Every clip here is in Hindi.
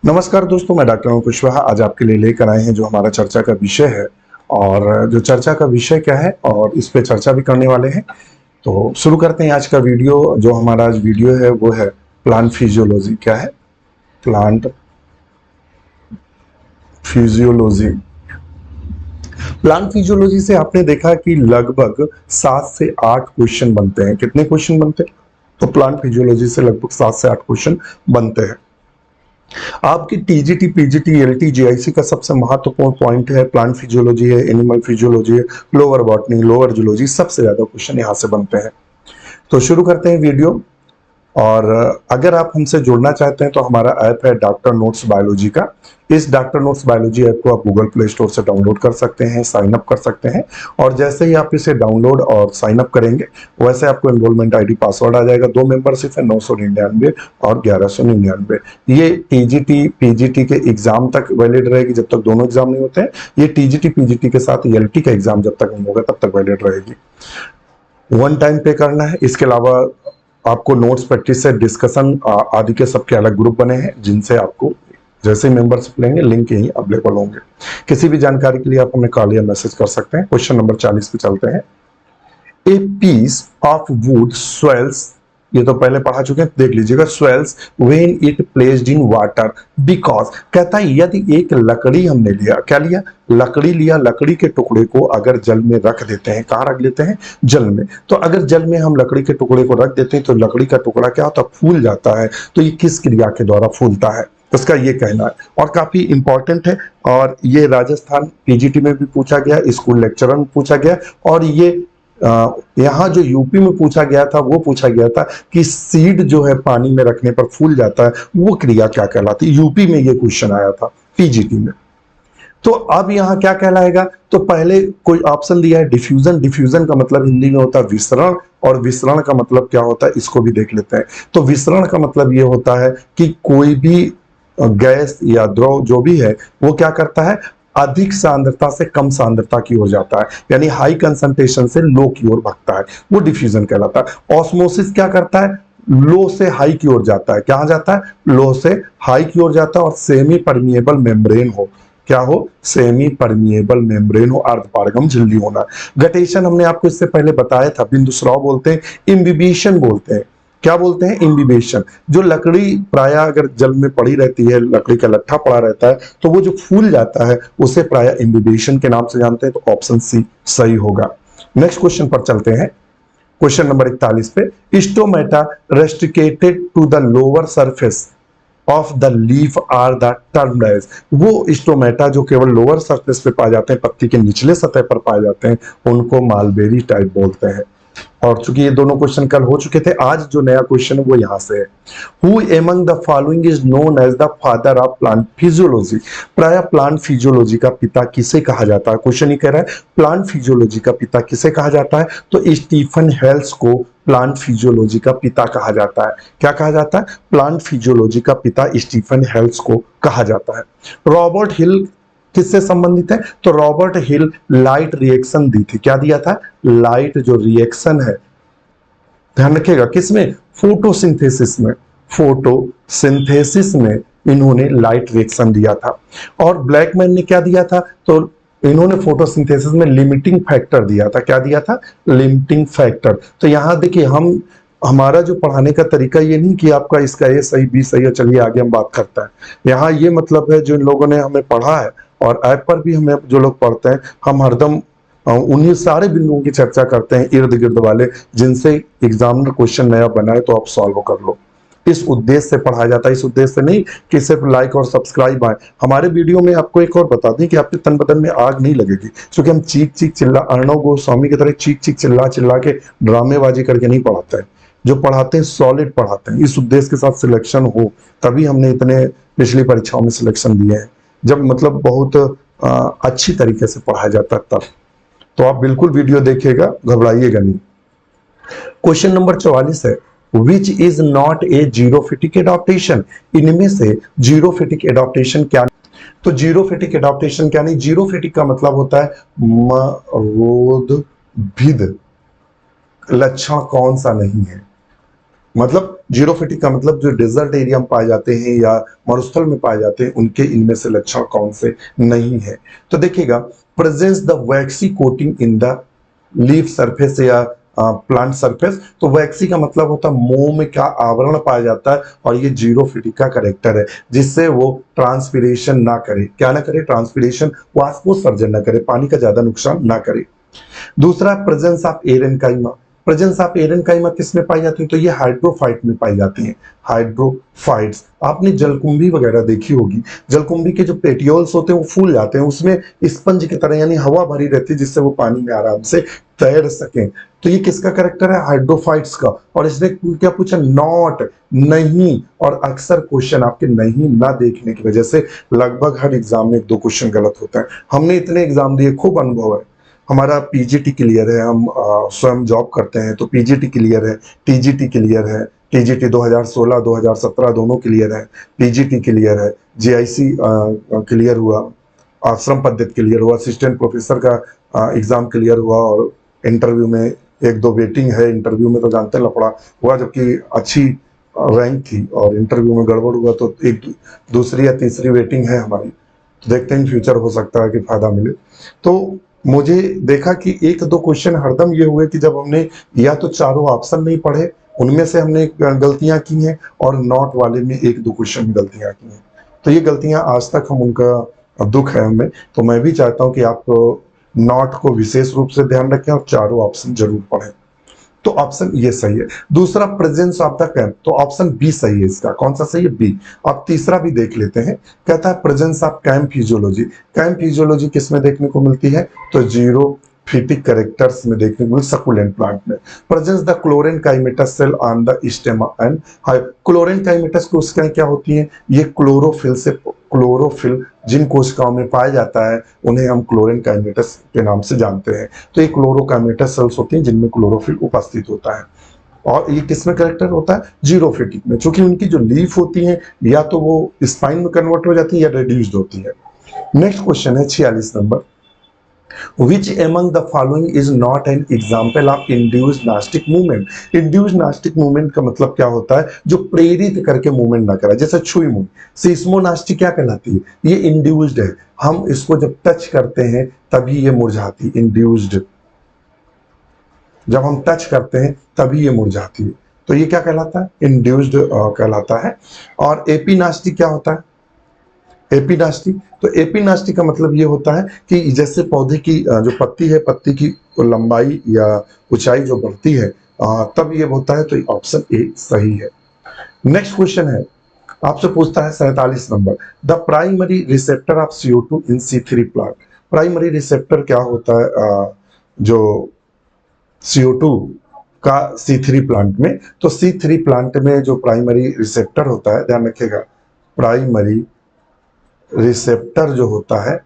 नमस्कार दोस्तों, मैं डॉक्टर अमित कुशवाहा आज आपके लिए लेकर आए हैं जो हमारा चर्चा का विषय है। और जो चर्चा का विषय क्या है और इस पे चर्चा भी करने वाले हैं। तो शुरू करते हैं आज का वीडियो। जो हमारा आज वीडियो है वो है प्लांट फिजियोलॉजी। क्या है? Plant physiology. प्लांट फिजियोलॉजी से आपने देखा कि लगभग 7 से 8 क्वेश्चन बनते हैं। कितने क्वेश्चन बनते हैं? तो प्लांट फिजियोलॉजी से लगभग 7 से 8 क्वेश्चन बनते हैं। आपकी टीजीटी, पीजीटी, एलटी, जीआईसी का सबसे महत्वपूर्ण पॉइंट है प्लांट फिजियोलॉजी है, एनिमल फिजियोलॉजी है, लोअर बॉटनी, लोअर जूलॉजी, सबसे ज्यादा क्वेश्चन यहां से बनते हैं। तो शुरू करते हैं वीडियो। और अगर आप हमसे जुड़ना चाहते हैं तो हमारा ऐप है डॉक्टर नोट्स बायोलॉजी का। इस डॉक्टर नोट्स बायोलॉजी ऐप को आप गूगल प्ले स्टोर से डाउनलोड कर सकते हैं, साइन अप कर सकते हैं। और जैसे ही आप इसे डाउनलोड और साइन अप करेंगे वैसे आपको एनरोलमेंट आईडी पासवर्ड आ जाएगा। 2 मेंबरशिप है, 999 और 1199। ये टीजीटी पीजीटी के एग्जाम तक वैलिड रहेगी, जब तक दोनों एग्जाम नहीं होते हैं। ये टीजीटी पीजीटी के साथ एलटी का एग्जाम जब तक नहीं होगा तब तक वैलिड रहेगी। 1 टाइम पे करना है। इसके अलावा आपको नोट्स, प्रैक्टिस से डिस्कशन आदि के सबके अलग ग्रुप बने हैं जिनसे आपको जैसे मेंबरशिप लेंगे लिंक यहीं अवेलेबल होंगे। किसी भी जानकारी के लिए आप हमें कॉल या मैसेज कर सकते हैं। क्वेश्चन नंबर 40 पे चलते हैं। A piece of wood swells, ये तो पहले पढ़ा चुके हैं, देख लीजिएगा। Swells when it placed in water because, कहता है यदि एक लकड़ी हमने लिया, क्या लिया? लकड़ी लिया। लकड़ी के टुकड़े को अगर जल में रख देते हैं, कहाँ रख देते हैं? जल में। तो अगर जल में हम लकड़ी के टुकड़े को रख देते हैं तो लकड़ी का टुकड़ा क्या होता है? फूल जाता है। तो ये किस क्रिया के द्वारा फूलता है? उसका ये कहना है और काफी इंपॉर्टेंट है। और ये राजस्थान पीजीटी में भी पूछा गया, स्कूल लेक्चरर में पूछा गया, और ये यहाँ जो यूपी में पूछा गया था वो पूछा गया था कि सीड जो है पानी में रखने पर फूल जाता है, वो क्रिया क्या कहलाती है? यूपी में ये क्वेश्चन आया था पीजीटी में। तो अब यहाँ क्या कहलाएगा? तो पहले कोई ऑप्शन दिया है डिफ्यूजन। डिफ्यूजन का मतलब हिंदी में होता है विसरण, और विसरण का मतलब क्या होता है इसको भी देख लेते हैं। तो विसरण का मतलब ये होता है कि कोई भी गैस या द्रव जो भी है वो क्या करता है? अधिक सांद्रता से कम सांद्रता की ओर जाता है, यानी हाई कंसंट्रेशन से लो की ओर भागता है, वो डिफ्यूजन कहलाता है। ऑस्मोसिस क्या करता है? लो से हाई की ओर जाता है। कहां जाता है? लो से हाई की ओर जाता है। और सेमी परमिएबल मेम्ब्रेन हो, क्या हो? सेमी परमिएबल मेम्ब्रेन हो, अर्धपारगम झिल्ली होना। गटेशन हमने आपको इससे पहले बताया था, बिंदुस्राव बोलते हैं, इम्बिबिशन बोलते हैं। क्या बोलते हैं? इम्बिबेशन। जो लकड़ी प्राय अगर जल में पड़ी रहती है, लकड़ी का लट्ठा पड़ा रहता है, तो वो जो फूल जाता है उसे प्राय इम्बिबेशन के नाम से जानते हैं। तो ऑप्शन सी सही होगा। नेक्स्ट क्वेश्चन पर चलते हैं। क्वेश्चन नंबर 41 पे, stomata restricted to the lower surface of the leaf are the termed as, वो स्टोमेटा जो केवल लोअर सरफेस पे पाए जाते हैं, पत्ती के निचले सतह पर पाए जाते हैं, उनको मालबेरी टाइप बोलते हैं। और चूंकि ये दोनों क्वेश्चन कल हो चुके थे, आज जो नया क्वेश्चन है वो यहां से है। Who among the following is known as the father of plant physiology, प्राय प्लांट फिजियोलॉजी का पिता किसे कहा जाता है? क्वेश्चन ही कह रहा है प्लांट फिजियोलॉजी का पिता किसे कहा जाता है? तो स्टीफन हेल्स को प्लांट फिजियोलॉजी का पिता कहा जाता है। क्या कहा जाता है? प्लांट फिजियोलॉजी का पिता स्टीफन हेल्स को कहा जाता है। रॉबर्ट हिल किससे संबंधित है? तो रॉबर्ट हिल लाइट रिएक्शन दी थी। क्या दिया था? लाइट जो रिएक्शन है, ध्यान रखिएगा, किसमें? फोटोसिंथेसिस में। फोटोसिंथेसिस में इन्होंने लाइट रिएक्शन दिया था। और ब्लैकमैन ने क्या दिया था? तो इन्होंने फोटोसिंथेसिस में लिमिटिंग फैक्टर दिया था। क्या दिया था? Limiting factor. तो यहां देखिए, हमारा जो पढ़ाने का तरीका ये नहीं कि आपका इसका ए सही बी सही है, चलिए आगे हम बात करते हैं। यहाँ ये मतलब है जो इन लोगों ने हमें पढ़ा है और ऐप पर भी हमें जो लोग पढ़ते हैं, हम हरदम उन्हीं सारे बिंदुओं की चर्चा करते हैं इर्द गिर्द वाले, जिनसे एग्जामिनर क्वेश्चन नया बनाए तो आप सॉल्व कर लो। इस उद्देश्य से पढ़ाया जाता है, इस उद्देश्य से नहीं कि सिर्फ लाइक और सब्सक्राइब आए। हमारे वीडियो में आपको एक और बता दें कि आपके तन बदन में आग नहीं लगेगी, क्योंकि हम चीख चीख चिल्ला, अर्णव गोस्वामी की तरह चीख चीख चिल्ला चिल्ला के ड्रामेबाजी करके नहीं पढ़ाते हैं। जो पढ़ाते हैं सॉलिड पढ़ाते हैं। इस उद्देश्य के साथ सिलेक्शन हो, तभी हमने इतने पिछली परीक्षाओं में सिलेक्शन दिए हैं, जब मतलब बहुत अच्छी तरीके से पढ़ाया जाता है तब। तो आप बिल्कुल वीडियो देखिएगा, घबराइएगा नहीं। क्वेश्चन नंबर 44 है, which is not a xerophytic adaptation, इनमें से जीरोफिटिक एडॉप्टेशन क्या? तो जीरोफिटिक एडॉप्टेशन क्या नहीं? जीरोफिटिक का मतलब होता है मरोदभिद लक्षण कौन सा नहीं है। मतलब जीरोफिटिक का मतलब जो डेजर्ट एरिया में पाए जाते हैं या मरुस्थल में पाए जाते हैं उनके इनमें से लक्षण कौन से नहीं है। तो देखिएगा, presence the vaccine coating in the leaf surface या प्लांट सरफेस, तो वैक्सी का मतलब होता है मोम का आवरण पाया जाता है और ये जीरोफिटिक का करेक्टर है, जिससे वो ट्रांसपिरेशन ना करे। क्या ना करे? ट्रांसपिरेशन, वाष्पोत्सर्जन ना करे, पानी का ज्यादा नुकसान ना करे। दूसरा, presence of aerenchyma. Presence of aerenchyma किस में पाई जाती है? तो ये हाइड्रोफाइट में पाई जाती है। हाइड्रोफाइट्स, आपने जलकुंभी वगैरह देखी होगी, जलकुंभी के जो पेटियोल्स होते हैं वो फूल जाते हैं, उसमें स्पंज की तरह यानी हवा भरी रहती है जिससे वो पानी में आराम से तैर सकें। तो ये किसका करेक्टर है? हाइड्रोफाइट्स का। और इसने क्या पूछा? नॉट, नहीं। और अक्सर क्वेश्चन आपके नहीं ना देखने की वजह से लगभग हर एग्जाम में 1-2 क्वेश्चन गलत होता है। हमने इतने एग्जाम दिए, खूब अनुभव है। हमारा पीजीटी क्लियर है, हम स्वयं जॉब करते हैं तो पीजीटी क्लियर है, टीजीटी क्लियर है, टीजीटी 2016 2017 दोनों क्लियर है, पीजीटी क्लियर है, जीआईसी क्लियर हुआ, आश्रम पद्धति क्लियर हुआ, असिस्टेंट प्रोफेसर का एग्जाम क्लियर हुआ, और इंटरव्यू में 1-2 वेटिंग है। इंटरव्यू में तो जानते हैं लफड़ा हुआ, जबकि अच्छी रैंक थी और इंटरव्यू में गड़बड़ हुआ तो एक दूसरी या तीसरी वेटिंग है हमारी। तो देखते हैं फ्यूचर, हो सकता है कि फायदा मिले। तो मुझे देखा कि 1-2 क्वेश्चन हरदम ये हुए कि जब हमने या तो चारों ऑप्शन नहीं पढ़े, उनमें से हमने गलतियां की हैं, और नॉट वाले में 1-2 क्वेश्चन में गलतियां की हैं। तो ये गलतियां आज तक हम उनका दुख है हमें। तो मैं भी चाहता हूं कि आप नॉट को विशेष रूप से ध्यान रखें और चारों ऑप्शन जरूर पढ़ें। तो ऑप्शन ये सही है। दूसरा, प्रेजेंस ऑफ द कैंप, तो ऑप्शन बी सही है इसका। कौन सा सही है? बी। अब तीसरा भी देख लेते हैं। कहता है presence of camp physiology. Camp physiology किस में देखने को मिलती है? तो जीरोफिटिक कैरेक्टर्स में देखने को मिलती, सकुलेंट प्लांट में। Presence the chlorenchymatous cell on the stem and chlorenchymatous कोशिकाएं क्या होती हैं? ये क्लोरोफिल से, क्लोरोफिल जिन कोशिकाओं में पाया जाता है उन्हें हम क्लोरेन काइमेटस के नाम से जानते हैं। तो ये क्लोरोकाइमेटस सेल्स होती हैं जिनमें क्लोरोफिल उपस्थित होता है। और ये किसमें करेक्टर होता है? जीरोफिटिक में, क्योंकि उनकी जो लीफ होती है या तो वो स्पाइन में कन्वर्ट हो जाती है या रेड्यूस्ड होती है। नेक्स्ट क्वेश्चन है 46 number. Which among the following is not an example of induced nastic movement? Induced nastic movement का मतलब क्या होता है? जो प्रेरित करके मूवमेंट ना करा, जैसे छुई मुई। सिस्मोनास्टिक क्या कहलाती है? ये इंड्यूस्ड है, हम इसको जब टच करते हैं तभी ये मुरझाती है। इंड्यूस्ड, जब हम टच करते हैं तभी ये मुरझाती है, तो ये क्या कहलाता है? इंड्यूस्ड कहलाता है। और एपिनास्टिक क्या होता है? एपिनास्टिक, तो एपिनास्टिक का मतलब ये होता है कि जैसे पौधे की जो पत्ती है, पत्ती की लंबाई या ऊंचाई जो बढ़ती है तब ये होता है। तो ऑप्शन ए सही है। नेक्स्ट क्वेश्चन है, आपसे पूछता है 47 number. The primary receptor of CO2 in C3 plant. Primary receptor क्या होता है जो CO2 का C3 प्लांट में? तो C3 प्लांट में जो प्राइमरी रिसेप्टर होता है, ध्यान रखिएगा, प्राइमरी रिसेप्टर जो होता है,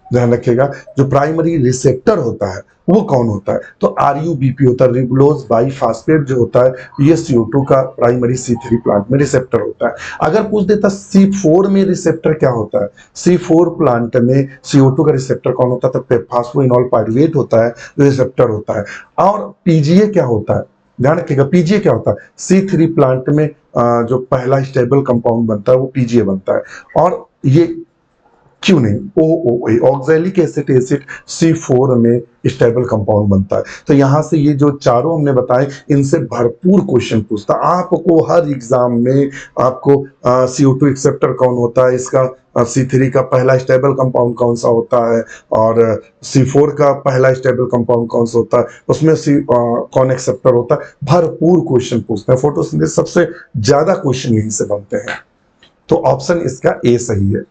ध्यान रखिएगा, जो प्राइमरी रिसेप्टर होता है वो कौन होता है? तो RUBP होता है, रिबुलोज बाइफास्फेट जो होता है, ये CO2 का प्राइमरी C3 प्लांट में रिसेप्टर होता है। अगर पूछ देता C4 में रिसेप्टर क्या होता है? C4 प्लांट में CO2 का रिसेप्टर कौन होता है? तो फास्फोइनॉल पाइरुवेट होता है, रिसेप्टर होता है। और PGA क्या होता है? ध्यान रखिएगा, PGA क्या होता है? C3 प्लांट में जो पहला स्टेबल कंपाउंड बनता है वो PGA बनता है। और ये क्यों नहीं? OOA, ऑक्सैलिक एसिड C4 में स्टेबल कंपाउंड बनता है। तो यहां से ये जो चारों हमने बताए, इनसे भरपूर क्वेश्चन पूछता आपको हर एग्जाम में। आपको CO2 एक्सेप्टर कौन होता है, इसका C3 का पहला स्टेबल कंपाउंड कौन सा होता है, और C4 का पहला स्टेबल कंपाउंड कौन सा होता है, उसमें कौन एक्सेप्टर होता है, भरपूर क्वेश्चन पूछते हैं। फोटोसिंथेसिस सबसे ज्यादा क्वेश्चन यहीं से बनते हैं। तो ऑप्शन इसका ए सही है।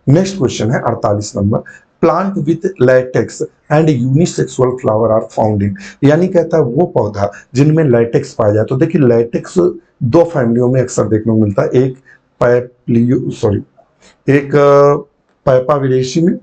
नेक्स्ट क्वेश्चन है 48 नंबर। Plant with latex and unisexual flower are found in, यानी कहता है वो पौधा जिनमें लैटेक्स पाया जाए। तो देखिए, लैटेक्स 2 फैमिलियों में अक्सर देखने को मिलता है, एक एक पैपा विदेशी में,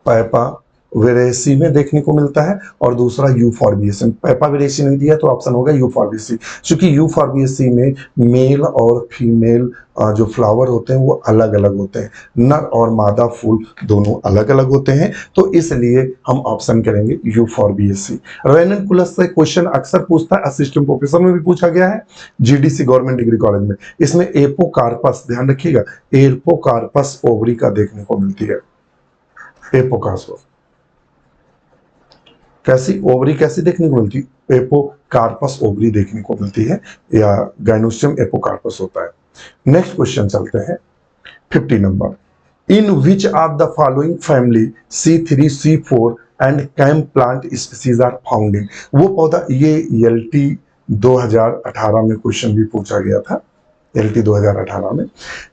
पैपा वेरेसी में देखने को मिलता है और दूसरा यूफॉर्बिएसी। पेपा वेरेसी नहीं दिया तो ऑप्शन होगा यूफॉर्बिएसी, क्योंकि यूफॉर्बिएसी में मेल और फीमेल जो फ्लावर होते हैं वो अलग अलग होते हैं, नर और मादा फूल दोनों अलग अलग होते हैं, तो इसलिए हम ऑप्शन करेंगे यूफॉर्बिएसी। रेननकुलस से क्वेश्चन अक्सर पूछता है, असिस्टेंट प्रोफेसर में भी पूछा गया है, जीडीसी गवर्नमेंट डिग्री कॉलेज में। इसमें एपोकार्पस, ध्यान रखिएगा, एपोकार्पस ओवरी का देखने को मिलती है। एपोकार्पस कैसी ओवरी कैसी देखने को मिलती है? एपोकार्पस ओवरी देखने को मिलती है, या गाइनोस्टियम एपोकार्पस होता है। नेक्स्ट क्वेश्चन चलते हैं 50 नंबर। In which of the following family C3 C4 and CAM plant species are found in? वो पौधा, ये LT 2018 में क्वेश्चन भी पूछा गया था, LT 2018 में,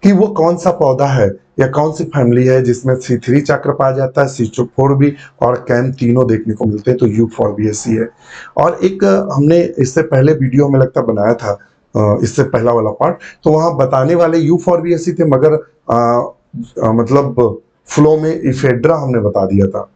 कि वो कौन सा पौधा है या कौन सी फैमिली है जिसमें C3 चक्र पाया जाता है, C4 भी और कैम तीनों देखने को मिलते हैं, तो यूफॉर्बिएसी है। और एक हमने इससे पहले वीडियो में लगता बनाया था, इससे पहला वाला पार्ट, तो वहां बताने वाले यूफॉर्बिएसी थे, मगर मतलब फ्लो में इफेड्रा हमने बता दिया था,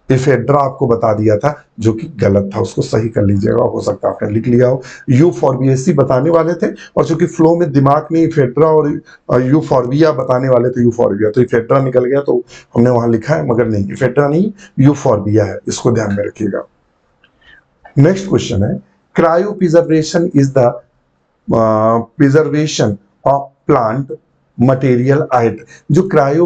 इफेड्रा आपको बता दिया था, जो कि गलत था, उसको सही कर लीजिएगा, हो सकता है आपने लिख लिया हो। यूफॉर्बिएसी बताने वाले थे, और चूंकि फ्लो में दिमाग में इफेड्रा और यूफॉर्बिया बताने वाले थे, यूफॉर्बिया, तो इफेड्रा निकल गया, तो हमने वहां लिखा है, मगर नहीं, इफेड्रा नहीं, यूफॉर्बिया है, इसको ध्यान में रखिएगा। नेक्स्ट क्वेश्चन है, cryo preservation is the preservation of plant material at. जो क्रायो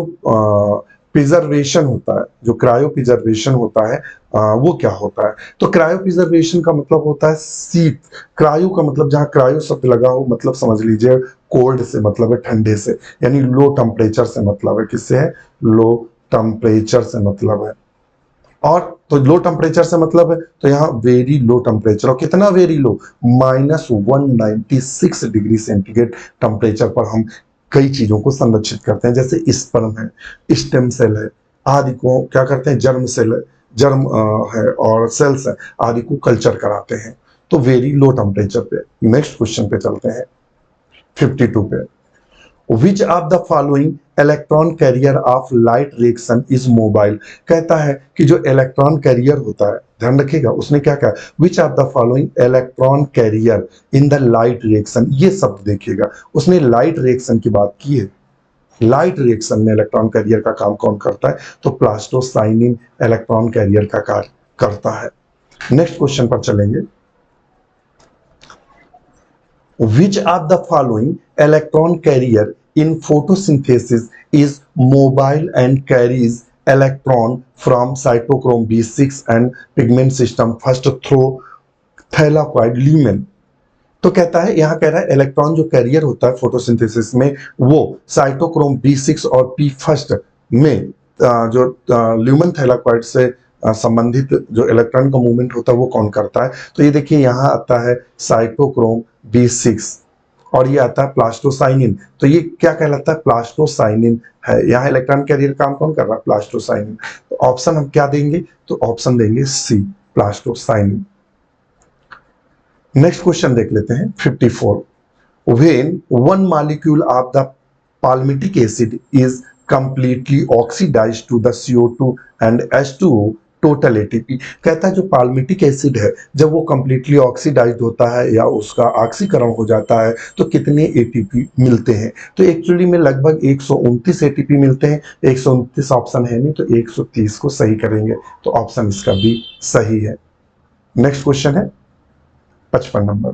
प्रिजर्वेशन होता है, जो क्रायो प्रिजर्वेशन होता है, वो क्या होता है? तो क्रायो प्रिजर्वेशन का मतलब होता है शीत। क्रायो का मतलब, जहां क्रायो शब्द लगा हो, मतलब समझ लीजिए कोल्ड से मतलब है, ठंडे से, यानी लो टेम्परेचर से मतलब है। किससे है? लो टेम्परेचर से मतलब है। और तो लो टेम्परेचर से मतलब है, तो यहाँ वेरी लो टेम्परेचर, और कितना very low? -196 degree centigrade temperature पर हम कई चीजों को संरक्षित करते हैं, जैसे स्पर्म है, स्टेम सेल है, आदि को क्या करते हैं, जर्म सेल है, जर्म है और सेल्स है, आदि को कल्चर कराते हैं, तो वेरी लो टेम्परेचर पे। नेक्स्ट क्वेश्चन पे चलते हैं 52 पे। विच of the following electron carrier of light reaction is mobile? कहता है कि जो इलेक्ट्रॉन कैरियर होता है, ध्यान रखिएगा, उसने क्या कहा, which of the following electron carrier in the light reaction, ये शब्द देखिएगा, उसने लाइट रिएक्शन की बात की है। लाइट रिएक्शन में इलेक्ट्रॉन कैरियर का काम कौन करता है? तो प्लास्टोसाइनिन इलेक्ट्रॉन कैरियर का कार्य करता है। नेक्स्ट क्वेश्चन पर चलेंगे। Which of the following electron carrier in photosynthesis is mobile and carries electron from cytochrome B6 and pigment system first through thylakoid lumen? तो कहता है, यहां कह रहा है इलेक्ट्रॉन जो कैरियर होता है फोटोसिंथेसिस में, वो साइटोक्रोम B6 और पी फर्स्ट में जो ल्यूमन थैलाकॉइड से संबंधित जो इलेक्ट्रॉन का मूवमेंट होता है, वो कौन करता है? तो ये देखिए, यहाँ आता है साइटोक्रोम B6 और ये आता है प्लास्टोसाइनिन, तो ये क्या कहलाता है? प्लास्टोसाइनिन है। यहाँ इलेक्ट्रॉन कैरियर काम कौन कर रहा है? प्लास्टोसाइनिन। तो ऑप्शन हम क्या देंगे? तो ऑप्शन देंगे सी, प्लास्टोसाइनिन। नेक्स्ट क्वेश्चन देख लेते हैं 54। When one molecule of the palmitic acid is completely oxidized to the CO2 and H2O, total ATP. कहता है जो पाल्मिटिक एसिड है, जब वो कंप्लीटली ऑक्सीडाइज्ड होता है या उसका ऑक्सीकरण हो जाता है, तो कितने एटीपी मिलते हैं? तो एक्चुअली में लगभग 129 एटीपी मिलते हैं। 129 ऑप्शन है नहीं, तो 130 को सही करेंगे, तो ऑप्शन इसका भी सही है। नेक्स्ट क्वेश्चन है 55 number.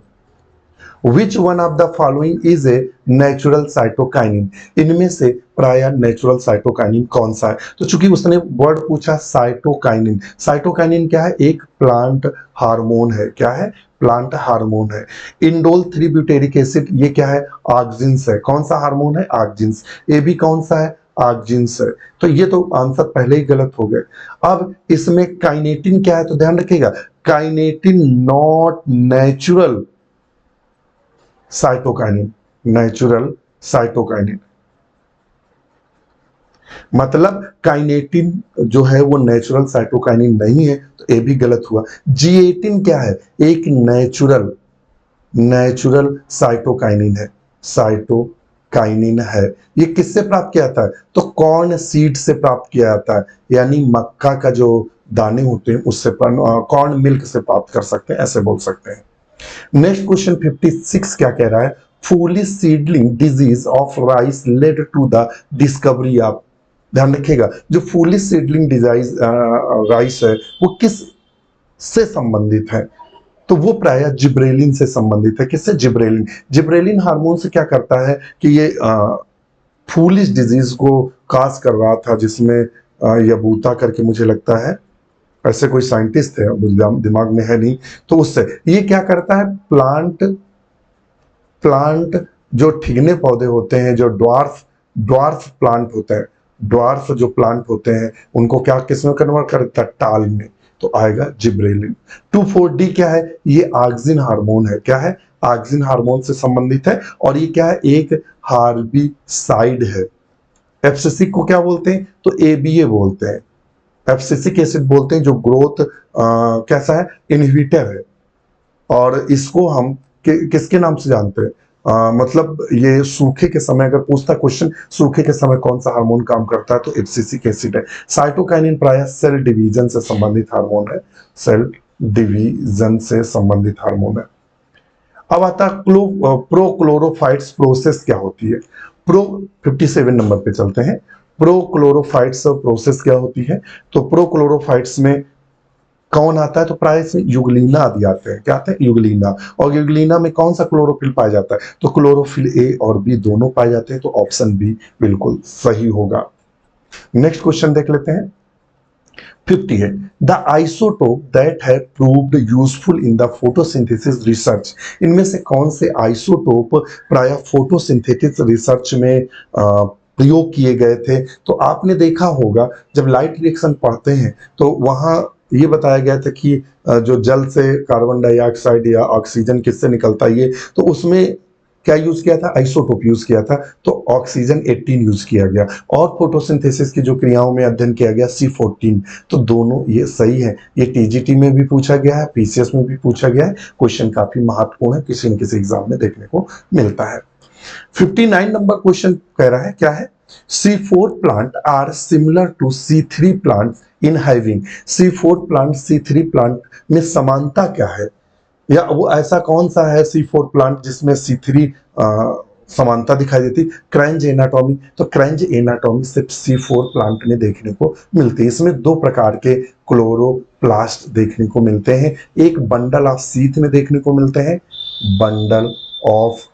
Which one of the following is a natural cytokinin? इनमें से प्राय नेचुरल साइटोकाइनिन कौन सा है? तो चूंकि उसने वर्ड पूछा साइटोकाइनिन, साइटोकाइनिन क्या है? एक प्लांट हार्मोन है। क्या है? प्लांट हार्मोन है। इंडोल 3 ब्यूटेरिक एसिड, ये क्या है? ऑक्जिन्स है। कौन सा हार्मोन है? ऑक्जिन्स। ये भी कौन सा है? ऑक्जिन्स है। तो ये तो आंसर पहले ही गलत हो गए। अब इसमें काइनेटिन क्या है? तो ध्यान रखिएगा, kinetin not natural cytokinin, natural cytokinin, मतलब काइनेटिन जो है वो नेचुरल साइटोकाइनिन नहीं है, तो ये भी गलत हुआ। G18 क्या है? एक नेचुरल साइटोकाइनिन है, साइटोकाइनिन है। ये किससे प्राप्त किया जाता है? तो कॉर्न सीड से प्राप्त किया जाता है, यानी मक्का का जो दाने होते हैं उससे कॉर्न मिल्क से प्राप्त कर सकते हैं, ऐसे बोल सकते हैं। नेक्स्ट क्वेश्चन 56 क्या कह रहा है? Foolish seedling disease of rice led to the discovery of, ध्यान रखिएगा, जो फूलिश सीडलिंग डिजाइज राइस है वो किस से संबंधित है? तो वो प्राय जिब्रेलिन से संबंधित है। किससे? जिब्रेलिन। जिब्रेलिन हार्मोन से क्या करता है कि ये फूलिश डिजीज को काज कर रहा था, जिसमें यबूता करके मुझे लगता है, ऐसे कोई साइंटिस्ट है, दिमाग में है नहीं, तो उससे ये क्या करता है, प्लांट जो ठिगने पौधे होते हैं, जो ड्वार्फ प्लांट होते हैं, ड्वार्फ जो प्लांट होते हैं, उनको क्या किसमें कन्वर्ट करता है? टाल में। तो आएगा जिब्रेलिन। 2,4-D क्या है? ये ऑक्सिन हार्मोन है। क्या है? ऑक्सिन हार्मोन से संबंधित है, और ये क्या है? एक हार्बिसाइड है। एफसीसी को क्या बोलते हैं? तो एबीए बोलते हैं, एब्सिसिक एसिड बोलते हैं, जो ग्रोथ कैसा है? इनहिबिटर है। और इसको हम किसके नाम से जानते हैं? मतलब ये सूखे के समय, अगर पूछता क्वेश्चन सूखे के समय कौन सा हार्मोन काम करता है, तो एब्सिसिक एसिड है। साइटोकाइनिन प्राय सेल डिवीजन से संबंधित हार्मोन है, सेल डिवीजन से संबंधित हार्मोन है। अब आता प्रोक्लोरोफाइट्स प्रोसेस क्या होती है? प्रो 57 नंबर पे चलते हैं। प्रोक्लोरोफाइट्स प्रोसेस क्या होती है? तो प्रोक्लोरोफाइट्स में कौन आता है? तो प्राय इसमें यूग्लिना आदि आते हैं। क्या आते हैं? यूग्लिना। और यूग्लिना में कौन सा क्लोरोफिल पाया जाता है? तो क्लोरोफिल ए और बी दोनों पाए जाते हैं, तो ऑप्शन बी बिल्कुल सही होगा। नेक्स्ट क्वेश्चन देख लेते हैं। 58 द आइसोटोप दैट है proved useful in the photosynthesis research, इनमें से कौन से आइसोटोप प्राय फोटोसिंथेटिक रिसर्च में प्रयोग किए गए थे? तो आपने देखा होगा जब लाइट रिएक्शन पढ़ते हैं तो वहां ये बताया गया था कि जो जल से कार्बन डाइऑक्साइड या ऑक्सीजन किससे निकलता है, ये तो उसमें क्या यूज किया था? आइसोटोप यूज किया था, तो ऑक्सीजन 18 यूज किया गया। और फोटोसिंथेसिस की जो क्रियाओं में अध्ययन किया गया C14। तो दोनों ये सही है। ये टीजीटी में भी पूछा गया है, पीसीएस में भी पूछा गया है, क्वेश्चन काफी महत्वपूर्ण है, किसी न किसी एग्जाम में देखने को मिलता है। 59 नंबर क्वेश्चन कह रहा है, क्या है? C4 plant are similar to C3 plant in having, C4 plant C3 plant में समानता क्या है? या वो ऐसा कौन सा है C4 प्लांट जिसमें C3 समानता दिखाई देती? क्रैंज एनाटॉमी। तो क्रैंज एनाटॉमी सिर्फ C4 प्लांट में देखने को मिलती है। इसमें दो प्रकार के क्लोरोप्लास्ट देखने को मिलते हैं, एक बंडल ऑफ सीथ में देखने को मिलते हैं, बंडल ऑफ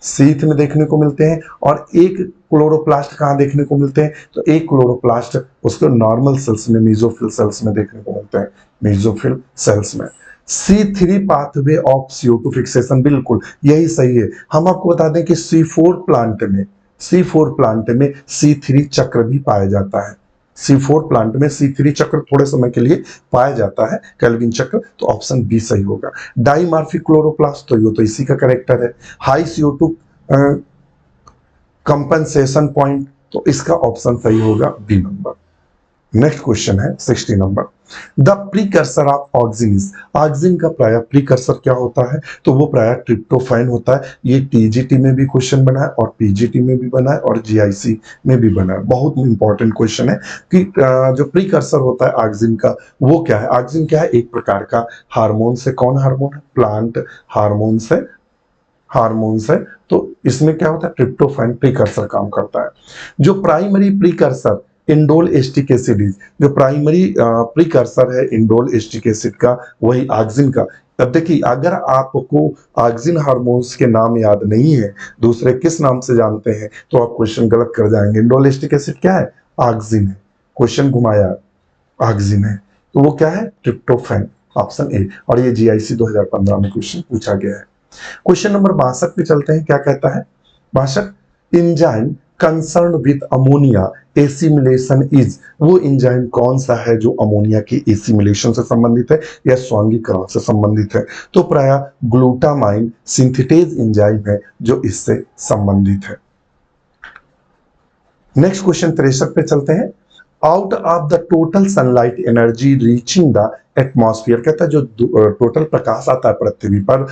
सीथ में देखने को मिलते हैं, और एक क्लोरोप्लास्ट कहाँ देखने को मिलते हैं? तो एक क्लोरोप्लास्ट उसको नॉर्मल सेल्स में, मेसोफिल सेल्स में देखने को मिलते हैं, मेसोफिल सेल्स में। C3 pathway of CO2 fixation, बिल्कुल यही सही है। हम आपको बता दें कि C4 प्लांट में C3 चक्र भी पाया जाता है। C4 प्लांट में C3 चक्र थोड़े समय के लिए पाया जाता है, केल्विन चक्र, तो ऑप्शन बी सही होगा। डाइमार्फिक क्लोरोप्लास्ट, तो ये तो इसी का करेक्टर है। हाई CO2 कंपनसेशन पॉइंट, तो इसका ऑप्शन सही होगा बी नंबर। नेक्स्ट क्वेश्चन है 60 number. The precursor of auxin, auxin का प्राय प्रीकर्सर क्या होता है? तो वो प्राय ट्रिप्टोफैन होता है। ये टीजीटी में भी क्वेश्चन बना है, और पीजीटी में भी बना है, और जीआईसी में भी बना है। बहुत इंपॉर्टेंट क्वेश्चन है कि जो प्रीकर्सर होता है ऑक्सिन का, वो क्या है? ऑक्सिन क्या है? एक प्रकार का हार्मोन से, कौन हार्मोन है? प्लांट हार्मोन से। तो इसमें क्या होता है? ट्रिप्टोफैन प्रीकर्सर काम करता है। जो primary precursor indole acetic acid, जो प्राइमरी प्रीकर्सर है इंडोल एस्टिक एसिड का, वही ऑक्सिन का। अब देखिए, अगर आपको ऑक्सिन हार्मोन्स के नाम याद नहीं है, दूसरे किस नाम से जानते हैं, तो आप क्वेश्चन गलत कर जाएंगे। इंडोल एस्टिक एसिड क्या है? ऑक्सिन है। क्वेश्चन घुमाया, ऑक्सिन है, तो वो क्या है? Tryptophan, option A. और ये जीआईसी 2015 में क्वेश्चन पूछा गया है। क्वेश्चन नंबर 62 पे चलते हैं। क्या कहता है? 62, enzyme concern with ammonia assimilation is, वो एंजाइम कौन सा है जो अमोनिया की एसिमिलेशन से संबंधित है या स्वांगीकरण से संबंधित है? तो प्राय ग्लूटामाइन सिंथेटेज एंजाइम है जो इससे संबंधित है। नेक्स्ट क्वेश्चन 63 पे चलते हैं। Out of the total sunlight energy reaching the atmosphere, कहता है जो टोटल प्रकाश आता है पृथ्वी पर,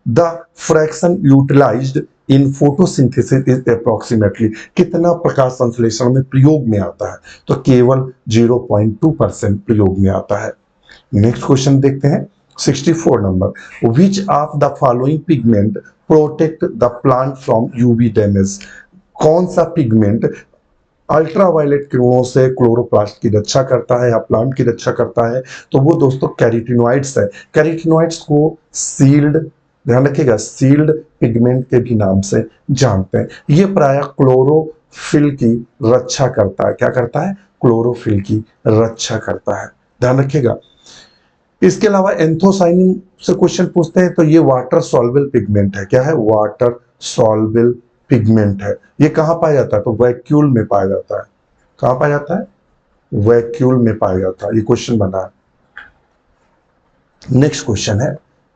the fraction utilized in photosynthesis is approximately, कितना प्रकाश संश्लेषण में प्रयोग में आता है, तो केवल 0.2% प्रयोग में आता है। नेक्स्ट क्वेश्चन देखते हैं 64 number, which of the following pigment protect the plant from UV damage, कौन सा पिगमेंट अल्ट्रावायलेट किरणों से क्लोरोप्लास्ट की रक्षा करता है या प्लांट की रक्षा करता है, तो वो दोस्तों कैरोटीनॉइड्स है। कैरोटीनॉइड्स को सील्ड, ध्यान रखिएगा, सील्ड पिगमेंट के भी नाम से जानते हैं। ये प्रायः क्लोरोफिल की रक्षा करता है। क्या करता है? क्लोरोफिल की रक्षा करता है, ध्यान रखिएगा। इसके अलावा एंथोसाइनिन से क्वेश्चन पूछते हैं, तो ये वाटर सॉल्युबल पिगमेंट है। क्या है? वाटर सॉल्युबल पिगमेंट है। ये कहां पाया जाता है? तो वैक्यूल में पाया जाता है। कहां पाया जाता है? वैक्यूल में पाया जाता है। ये क्वेश्चन बना है। नेक्स्ट क्वेश्चन है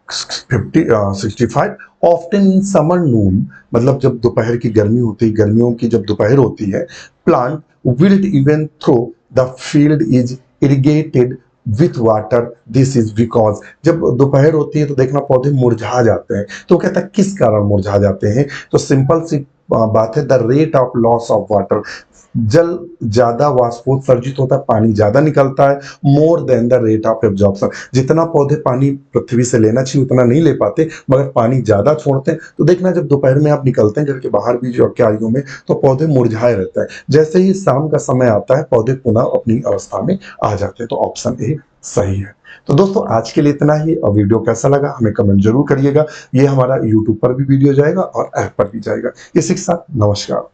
65, ऑफ्टन इन समर नून, मतलब जब दोपहर की गर्मी होती है, गर्मियों की जब दोपहर होती है, plant wilt even through the field is irrigated with water, this is because, जब दोपहर होती है तो देखना पौधे मुरझा जाते हैं। तो कहता है किस कारण मुरझा जाते हैं? तो सिंपल सी बात है, the rate of loss of water, जल ज्यादा वाष्पोत्सर्जित होता है, पानी ज्यादा निकलता है, more than the rate of absorption, जितना पौधे पानी पृथ्वी से लेना चाहिए उतना नहीं ले पाते, मगर पानी ज्यादा छोड़ते हैं। तो देखना जब दोपहर में आप निकलते हैं घर के बाहर भी जो क्यारियों में, तो पौधे मुरझाए रहते हैं। जैसे ही शाम का समय आता है पौधे पुनः अपनी अवस्था में आ जाते हैं। तो ऑप्शन ए सही है। तो दोस्तों आज के लिए इतना ही, और वीडियो कैसा लगा हमें कमेंट जरूर करिएगा। ये हमारा यूट्यूब पर भी वीडियो जाएगा और ऐप पर भी जाएगा। इसी के साथ नमस्कार।